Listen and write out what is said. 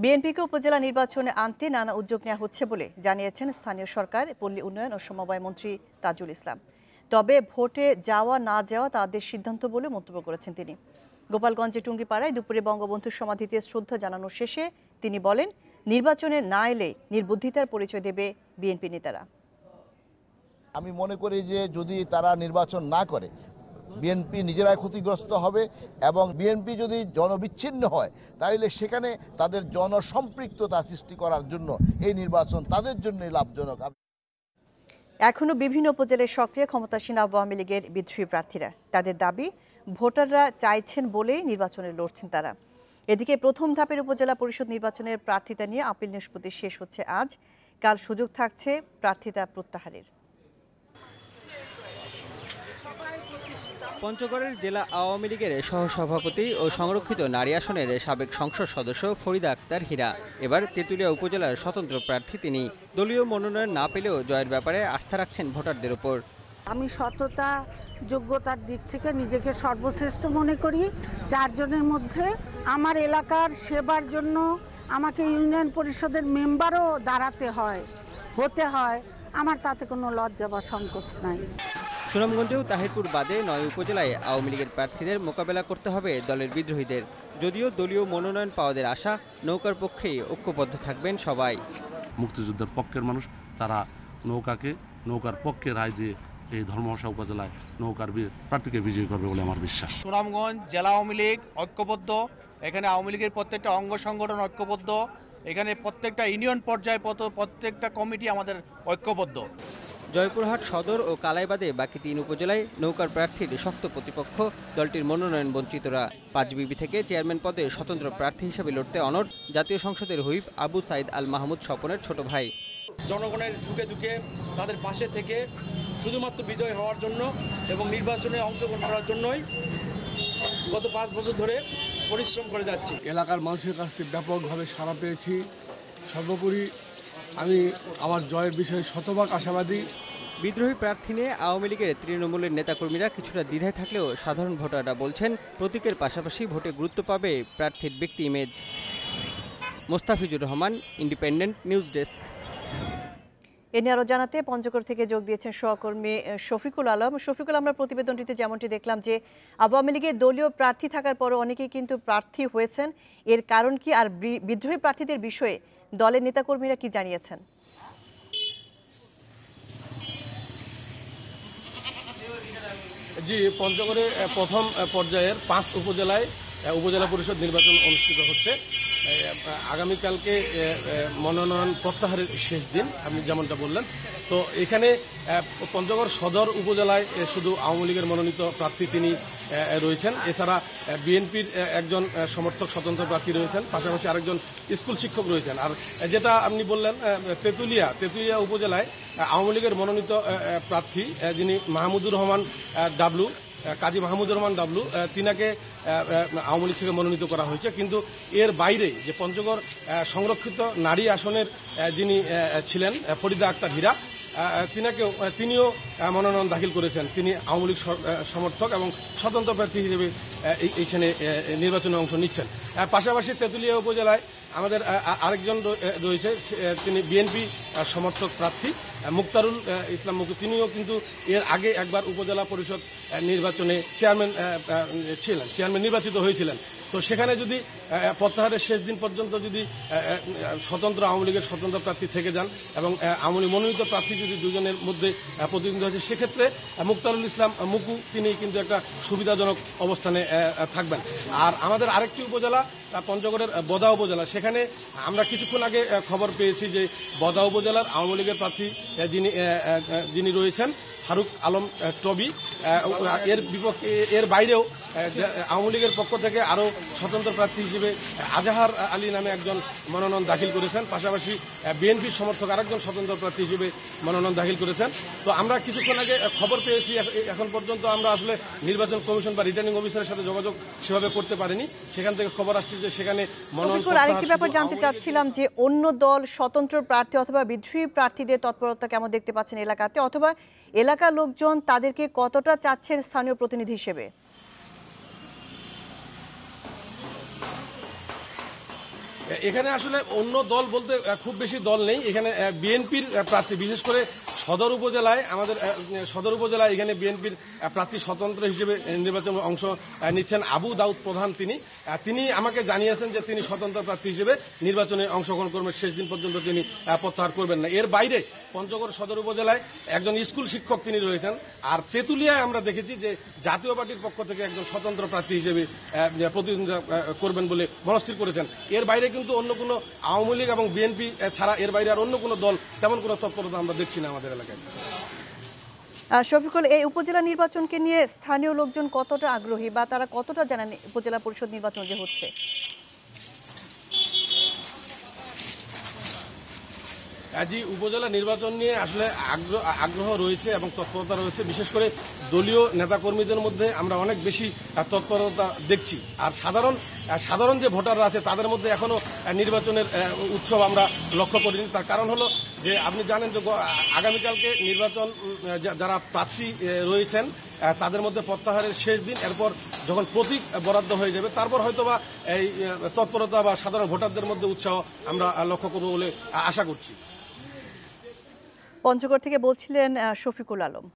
বিএনপিকে উপজেলা নির্বাচনে আনতে নানা উদ্যোগ নেওয়া হচ্ছে বলে জানিয়েছেন স্থানীয় সরকার, পল্লী উন্নয়ন ও সমবায় মন্ত্রী তাজুল ইসলাম। তবে ভোটে যাওয়া না যাওয়া তাদের সিদ্ধান্ত বলে মন্তব্য করেছেন তিনি। গোপালগঞ্জে টুঙ্গিপাড়ায় দুপুরে বঙ্গবন্ধুর সমাধিতে শ্রদ্ধা জানানোর শেষে তিনি বলেন, নির্বাচনে না এলে নির্বুদ্ধিতার পরিচয় দেবে বিএনপি নেতারা। আমি মনে করি যে যদি তারা নির্বাচন না করে বিএনপি নিজেরাই ক্ষতিগ্রস্ত হবে, এবং বিএনপি যদি জনবিচ্ছিন্ন হয় তাহলে সেখানে তাদের জনসম্পৃক্ততা সৃষ্টি করার জন্য এই নির্বাচন তাদের জন্যই লাভজনক। এখনো বিভিন্ন উপজেলায় সক্রিয় ক্ষমতাসীন আওয়ামী লীগের বিদ্রোহী প্রার্থীরা। তাদের দাবি, ভোটাররা চাইছেন বলেই নির্বাচনে লড়ছেন তারা। এদিকে প্রথম ধাপের উপজেলা পরিষদ নির্বাচনের প্রার্থিতা নিয়ে আপিল নিষ্পত্তি শেষ হচ্ছে আজ। কাল সুযোগ থাকছে প্রার্থিতা প্রত্যাহারের। পঞ্চগড়ের জেলা আওয়ামী লীগের সহসভাপতি ও সংরক্ষিত নারী আসনের সাবেক সংসদ সদস্য ফরিদা আক্তার হীরা এবার তেঁতুলিয়া উপজেলার স্বতন্ত্র প্রার্থী। তিনি দলীয় মনোনয়ন না পেলেও জয়ের ব্যাপারে আস্থা রাখছেন ভোটারদের উপর। আমি সততা যোগ্যতার দিক থেকে নিজেকে সর্বশ্রেষ্ঠ মনে করি। চারজনের মধ্যে আমার এলাকার সেবার জন্য আমাকে ইউনিয়ন পরিষদের মেম্বারও দাঁড়াতে হতে হয়। আমার তাতে কোনো লজ্জা বা সংকোচ নাই। সুনামগঞ্জেও তাহিরপুর বাদে ৯ উপজেলায় আওয়ামী লীগের প্রার্থীদের মোকাবেলা করতে হবে দলের বিদ্রোহীদের। যদিও দলীয় মনোনয়ন পাওয়াদের আশা, নৌকার পক্ষেই ঐক্যবদ্ধ থাকবেন সবাই। মুক্তিযুদ্ধের পক্ষের মানুষ তারা নৌকার পক্ষে রায় দিয়ে এই ধর্মহসা উপজেলায় নৌকার প্রার্থীকে বিজয়ী করবে বলে আমার বিশ্বাস। সুনামগঞ্জ জেলা আওয়ামী লীগ ঐক্যবদ্ধ, এখানে আওয়ামী লীগের প্রত্যেকটা অঙ্গ সংগঠন ঐক্যবদ্ধ, এখানে প্রত্যেকটা ইউনিয়ন পর্যায়ে প্রত্যেকটা কমিটি আমাদের ঐক্যবদ্ধ। জয়পুরহাট সদর ও কালাইবাদে বাকি 3 উপজেলায় নৌকার প্রার্থীর শক্ত প্রতিপক্ষ দলটির মনোনয়ন বঞ্চিতরা। পাঁচবিবি থেকে চেয়ারম্যান পদে স্বতন্ত্র প্রার্থী হিসেবে লড়তে অনড় জাতীয় সংসদের হুইপ আবু সাইদ আল মাহমুদ স্বপনের ছোট ভাই। জনগণের ঝুঁকে ঝুঁকে তাদের পাশে থেকে শুধুমাত্র বিজয় হওয়ার জন্য এবং নির্বাচনে অংশগ্রহণ করার জন্যই গত 5 বছর ধরে পরিশ্রম করে যাচ্ছি। এলাকার মানুষের কাছ থেকে ব্যাপকভাবে সাড়া পেয়েছি। সর্বোপরি আমি আমার জয়ের বিষয়ে শতভাগ আশাবাদী। বিদ্রোহী প্রার্থী নিয়ে আওয়ামী লীগের তৃণমূলের নেতাকর্মীরা কিছুটা দ্বিধায় থাকলেও সাধারণ ভোটাররা বলছেন, প্রতীকের পাশাপাশি ভোটে গুরুত্ব পাবে প্রার্থীর ব্যক্তি image. Mostafizur Rahman, independent news desk. এ নিয়ে আরও জানাতে পঞ্চগড় থেকে যোগ দিয়েছেন সহকর্মী শফিকুল আলম। শফিকুল, আমরা প্রতিবেদনটিতে যেমনটি দেখলাম যে আওয়ামী লীগের দলীয় প্রার্থী থাকার পরও অনেকেই কিন্তু প্রার্থী হয়েছেন, এর কারণ কি, আর বিদ্রোহী প্রার্থীদের বিষয়ে দলের নেতাকর্মীরা কি জানিয়েছেন? জি, পঞ্চগড়ে প্রথম পর্যায়ের 5 উপজেলায় উপজেলা পরিষদ নির্বাচন অনুষ্ঠিত হচ্ছে। আগামীকালকে মনোনয়ন প্রত্যাহারের শেষ দিন, আপনি যেমনটা বললেন। তো এখানে পঞ্চগড় সদর উপজেলায় শুধু আওয়ামী লীগের মনোনীত প্রার্থী তিনি রয়েছেন। এছাড়া বিএনপির একজন সমর্থক স্বতন্ত্র প্রার্থী রয়েছেন, পাশাপাশি আরেকজন স্কুল শিক্ষক রয়েছেন। আর যেটা আপনি বললেন, তেঁতুলিয়া উপজেলায় আওয়ামী লীগের মনোনীত প্রার্থী যিনি মাহমুদুর রহমান ডাবলু, কাজী মাহমুদুর রহমান ডাবলু, তিনাকে আওয়ামী লীগ থেকে মনোনীত করা হয়েছে। কিন্তু এর বাইরে যে পঞ্চগড় সংরক্ষিত নারী আসনের যিনি ছিলেন ফরিদা আক্তার হীরা, তিনিও মনোনয়ন দাখিল করেছেন। তিনি আওয়ামী লীগ সমর্থক এবং স্বতন্ত্র প্রার্থী হিসেবে এইখানে নির্বাচনে অংশ নিচ্ছেন। পাশাপাশি তেঁতুলিয়া উপজেলায় আমাদের আরেকজন রয়েছে, তিনি বিএনপি সমর্থক প্রার্থী মুক্তারুল ইসলাম মুকু। তিনিও কিন্তু এর আগে একবার উপজেলা পরিষদ নির্বাচনে চেয়ারম্যান নির্বাচিত হয়েছিলেন। তো সেখানে যদি প্রত্যাহারের শেষ দিন পর্যন্ত যদি আওয়ামী লীগের স্বতন্ত্র প্রার্থী থেকে যান এবং আওয়ামী লীগ মনোনীত প্রার্থী যদি দুজনের মধ্যে প্রতিদ্বন্দ্বিতা হয়েছে, সেক্ষেত্রে মুক্তারুল ইসলাম মুকু তিনি কিন্তু একটা সুবিধাজনক অবস্থানে থাকবেন। আর আমাদের আরেকটি উপজেলা পঞ্চগড়ের বদা উপজেলা, সেখানে আমরা কিছুক্ষণ আগে খবর পেয়েছি যে বদা উপজেলার আওয়ামী লীগের প্রার্থী যিনি রয়েছেন ফারুক আলম টবি, এর বাইরেও আওয়ামী লীগের পক্ষ থেকে আরও স্বতন্ত্র প্রার্থী হিসেবে আজাহার আলী নামে একজন মনোনয়ন দাখিল করেছেন। পাশাপাশি বিএনপির সমর্থক আরেকজন স্বতন্ত্র প্রার্থী হিসেবে মনোনয়ন দাখিল করেছেন। তো আমরা কিছুক্ষণ আগে খবর পেয়েছি, এখন পর্যন্ত আমরা আসলে নির্বাচন কমিশন বা রিটার্নিং অফিসারের সাথে যোগাযোগ সেভাবে করতে পারিনি। সেখান থেকে খবর আসছে যে সেখানে আরেকটি ব্যাপার জানতে চাচ্ছিলাম যে অন্য দল স্বতন্ত্র প্রার্থী অথবা বিদ্রোহী প্রার্থীদের তৎপরতা কেমন দেখতে পাচ্ছেন এলাকাতে, অথবা এলাকার লোকজন তাদেরকে কতটা চাচ্ছেন স্থানীয় প্রতিনিধি হিসেবে? এখানে আসলে অন্য দল বলতে খুব বেশি দল নেই। এখানে বিএনপির প্রার্থী, বিশেষ করে সদর উপজেলায় সদর উপজেলায় এখানে বিএনপির প্রার্থী স্বতন্ত্র হিসেবে নির্বাচনে অংশ নিচ্ছেন আবু দাউদ প্রধান। তিনি আমাকে জানিয়েছেন যে তিনি স্বতন্ত্র প্রার্থী হিসেবে নির্বাচনে অংশগ্রহণ করবেন, শেষ দিন পর্যন্ত তিনি প্রত্যাহার করবেন না। এর বাইরে পঞ্চগড় সদর উপজেলায় একজন স্কুল শিক্ষক তিনি রয়েছেন। আর তেঁতুলিয়ায় আমরা দেখেছি যে জাতীয় পার্টির পক্ষ থেকে একজন স্বতন্ত্র প্রার্থী হিসেবে প্রতিদ্বন্দ্বিতা করবেন বলে মনস্থির করেছেন। এর বাইরে কিন্তু অন্য কোনো আওয়ামী লীগ এবং বিএনপি ছাড়া এর বাইরে আর অন্য কোনো দল তেমন কোনো তৎপরতা আমরা দেখছি না আমাদের এলাকায়। শফিকুল, এই উপজেলা নির্বাচনকে নিয়ে স্থানীয় লোকজন কতটা আগ্রহী বা তারা কতটা জানেন উপজেলা পরিষদ নির্বাচন যে হচ্ছে? জি, উপজেলা নির্বাচন নিয়ে আসলে আগ্রহ রয়েছে এবং তৎপরতা রয়েছে। বিশেষ করে দলীয় নেতাকর্মীদের মধ্যে আমরা অনেক বেশি তৎপরতা দেখছি। আর সাধারণ যে ভোটাররা আছে তাদের মধ্যে এখনো নির্বাচনের উৎসব আমরা লক্ষ্য করিনি। তার কারণ হলো যে আপনি জানেন যে আগামীকালকে নির্বাচন যারা প্রার্থী রয়েছেন তাদের মধ্যে প্রত্যাহারের শেষ দিন। এরপর যখন প্রতীক বরাদ্দ হয়ে যাবে তারপর হয়তোবা এই তৎপরতা বা সাধারণ ভোটারদের মধ্যে উৎসাহ আমরা লক্ষ্য করব বলে আশা করছি। পঞ্চগড় থেকে বলছিলেন শফিকুল আলম।